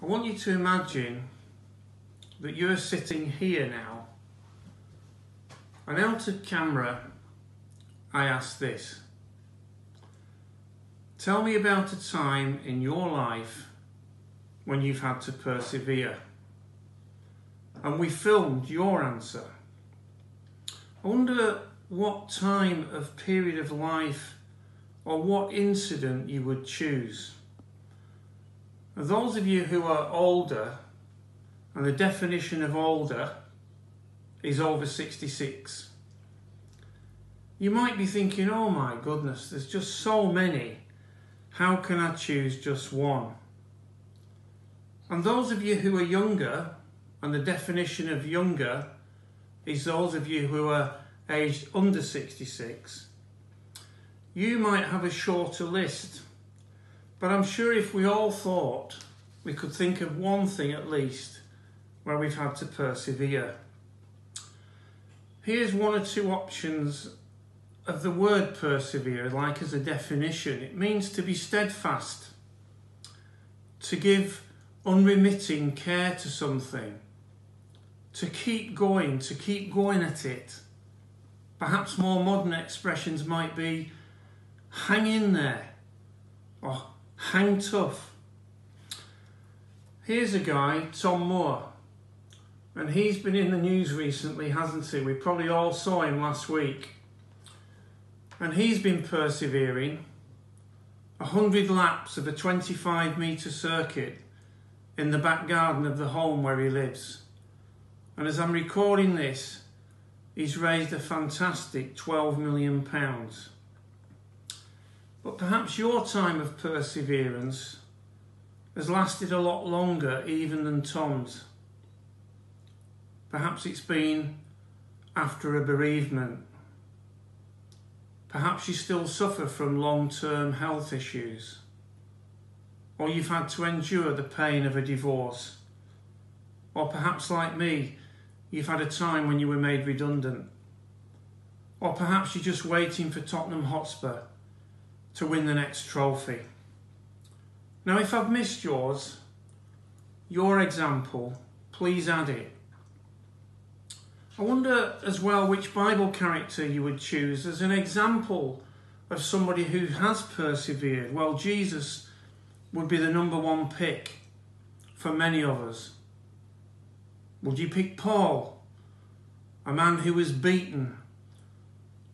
I want you to imagine that you're sitting here now, and out of camera I ask this: tell me about a time in your life when you've had to persevere. And we filmed your answer. I wonder what time of period of life or what incident you would choose. And those of you who are older, and the definition of older is over 66, you might be thinking, oh my goodness, there's just so many. How can I choose just one? And those of you who are younger, and the definition of younger is those of you who are aged under 66, you might have a shorter list. But I'm sure if we all thought, we could think of one thing at least where we've had to persevere. Here's one or two options of the word persevere, like as a definition. It means to be steadfast, to give unremitting care to something, to keep going at it. Perhaps more modern expressions might be hang in there or hang tough. Here's a guy, Tom Moore, and he's been in the news recently, hasn't he? We probably all saw him last week. And he's been persevering 100 laps of a 25-metre circuit in the back garden of the home where he lives. And as I'm recording this, he's raised a fantastic £12 million. But perhaps your time of perseverance has lasted a lot longer even than Tom's. Perhaps it's been after a bereavement. Perhaps you still suffer from long-term health issues. Or you've had to endure the pain of a divorce. Or perhaps like me, you've had a time when you were made redundant. Or perhaps you're just waiting for Tottenham Hotspur to win the next trophy. Now, if I've missed yours, your example, please add it. I wonder as well which Bible character you would choose as an example of somebody who has persevered. Well, Jesus would be the number one pick for many of us. Would you pick Paul, a man who was beaten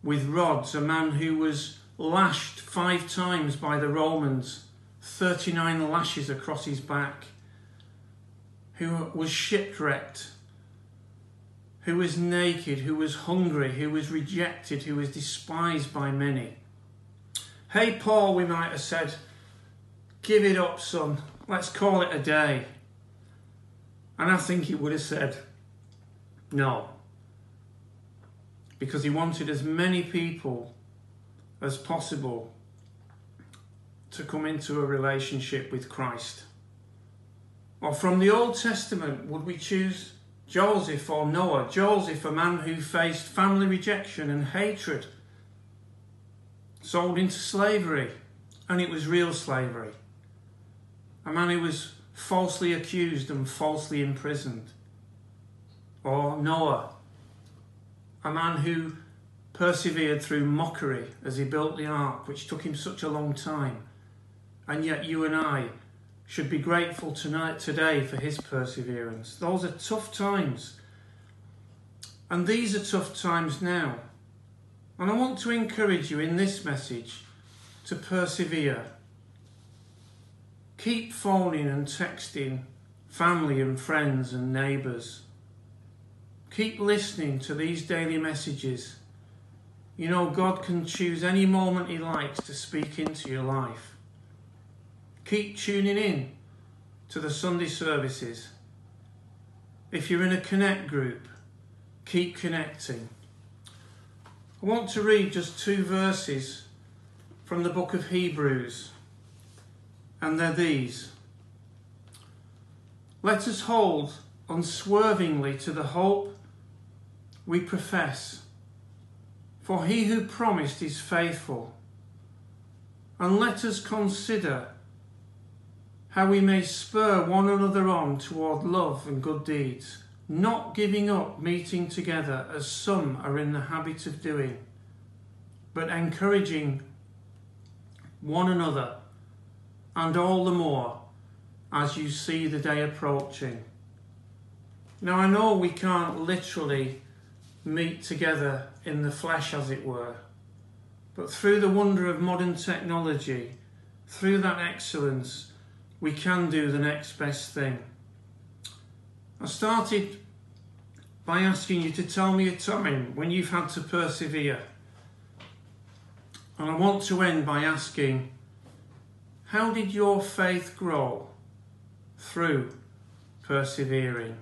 with rods, a man who was lashed 5 times by the Romans, 39 lashes across his back, who was shipwrecked, who was naked, who was hungry, who was rejected, who was despised by many? Hey, Paul, we might have said, give it up, son. Let's call it a day. And I think he would have said no, because he wanted as many people as possible to come into a relationship with Christ. Or from the Old Testament, would we choose Joseph or Noah? Joseph, a man who faced family rejection and hatred, sold into slavery, and it was real slavery. A man who was falsely accused and falsely imprisoned. Or Noah, a man who persevered through mockery as he built the ark, which took him such a long time. And yet you and I should be grateful today for his perseverance. Those are tough times. And these are tough times now. And I want to encourage you in this message to persevere. Keep phoning and texting family and friends and neighbours. Keep listening to these daily messages. You know, God can choose any moment he likes to speak into your life. Keep tuning in to the Sunday services. If you're in a Connect group, keep connecting. I want to read just 2 verses from the book of Hebrews. And they're these. Let us hold unswervingly to the hope we profess, for he who promised is faithful. And let us consider how we may spur one another on toward love and good deeds, not giving up meeting together as some are in the habit of doing, but encouraging one another, and all the more as you see the day approaching. Now, I know we can't literally meet together in the flesh, as it were, but through the wonder of modern technology, through that excellence, we can do the next best thing. I started by asking you to tell me a time when you've had to persevere. And I want to end by asking, how did your faith grow through persevering?